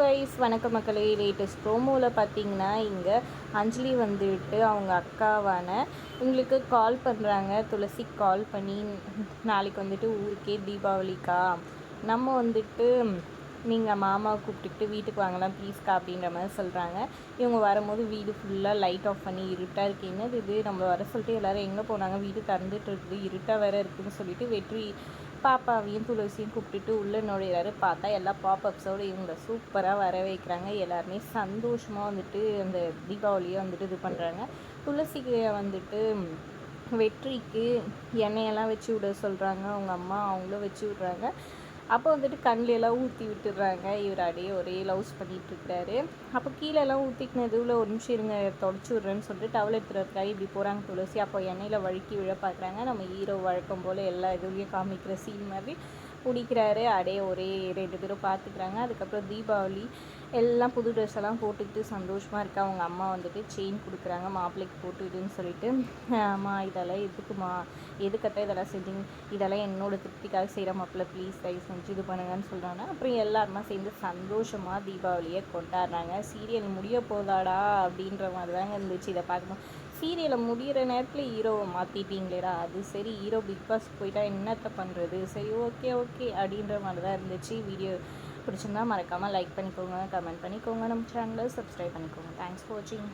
Guys வணக்க மக்களே. Latest ப்ரோமோவில் பார்த்தீங்கன்னா இங்கே அஞ்சலி வந்துட்டு அவங்க அக்காவான இவங்களுக்கு கால் பண்ணுறாங்க. துளசிக்கு கால் பண்ணி நாளைக்கு வந்துட்டு ஊருக்கே தீபாவளிக்கா, நம்ம வந்துட்டு நீங்கள் மாமாவை கூப்பிட்டுக்கிட்டு வீட்டுக்கு வாங்கலாம் ப்ளீஸ்க்கா அப்படின்ற மாதிரி சொல்கிறாங்க. இவங்க வரும்போது வீடு ஃபுல்லாக லைட் ஆஃப் பண்ணி இருட்டாக இருக்குது. என்னது இது, நம்ம வர சொல்லிட்டு எல்லோரும் எங்கே போனாங்க, வீடு திறந்துட்டு இருக்குது, இருட்டாக வேறு இருக்குதுன்னு சொல்லிட்டு வெற்றி பாப்பாவையும் துளசியும் கூப்பிட்டுட்டு உள்ளே நுழையிறாரு. பார்த்தா எல்லா பாப்அப்ஸோடு இவங்களை சூப்பராக வர வைக்கிறாங்க. எல்லாருமே சந்தோஷமாக வந்துட்டு அந்த தீபாவளியை வந்துட்டு இது பண்ணுறாங்க. துளசிக்கு வந்துட்டு வெற்றிக்கு எண்ணெயெல்லாம் வச்சு விட சொல்கிறாங்க அவங்க அம்மா, அவங்களும் வச்சு விட்றாங்க. அப்போ வந்துட்டு கண்ணிலெல்லாம் ஊற்றி விட்டுடுறாங்க. இவர் அப்படியே ஒரே லவ்ஸ் பண்ணிகிட்ருக்கிறாரு. அப்போ கீழெல்லாம் ஊற்றிக்கினதுல ஒரு நிமிஷம் இருங்க தொடச்சி விட்றேன்னு சொல்லிட்டு டவல் எடுத்துறதுக்காக இப்படி போகிறாங்க துளசி. அப்போ எண்ணெயில் வழுக்கி விழ பார்க்குறாங்க. நம்ம ஹீரோ வழக்கம் போல் எல்லா இதுலேயும் காமிக்கிற சீன் மாதிரி பிடிக்கிறாரு. அப்படியே ஒரே 2 பேரும் பார்த்துக்கிறாங்க. அதுக்கப்புறம் தீபாவளி எல்லாம் புது ட்ரெஸ் எல்லாம் போட்டுக்கிட்டு சந்தோஷமாக இருக்கா. அவங்க அம்மா வந்துட்டு செயின் கொடுக்குறாங்க, மாப்பிள்ளைக்கு போட்டுவிடுன்னு சொல்லிட்டு. அம்மா இதெல்லாம் எதுக்குமா, எதுக்கட்ட இதெல்லாம் செஞ்சீங்க, இதெல்லாம் என்னோடய திருப்திக்காக செய்கிற மாப்பிள்ளை, ப்ளீஸ் தயவு செஞ்சு இது பண்ணுங்கன்னு சொல்கிறாங்க. அப்புறம் எல்லாருமா சேர்ந்து சந்தோஷமாக தீபாவளியை கொண்டாடுறாங்க. சீரியல் முடிய போதாடா அப்படின்ற மாதிரி தாங்க இருந்துச்சு. இதை பார்க்கும்போது சீரியலை முடிகிற நேரத்தில் ஹீரோவை மாற்றிட்டீங்களேடா, அது சரி, ஹீரோ பிக் பாஸ் போயிட்டா என்னத்தை பண்ணுறது, சரி ஓகே ஓகே அப்படின்ற மாதிரி தான் இருந்துச்சு. வீடியோ பிடிச்சிருந்தா மறக்காமல் லைக் பண்ணிக்கோங்க, கமெண்ட் பண்ணிக்கோங்க, நம்ம சேனலை சப்ஸ்கிரைப் பண்ணிக்கோங்க. தேங்க்ஸ் ஃபார் வாட்சிங்.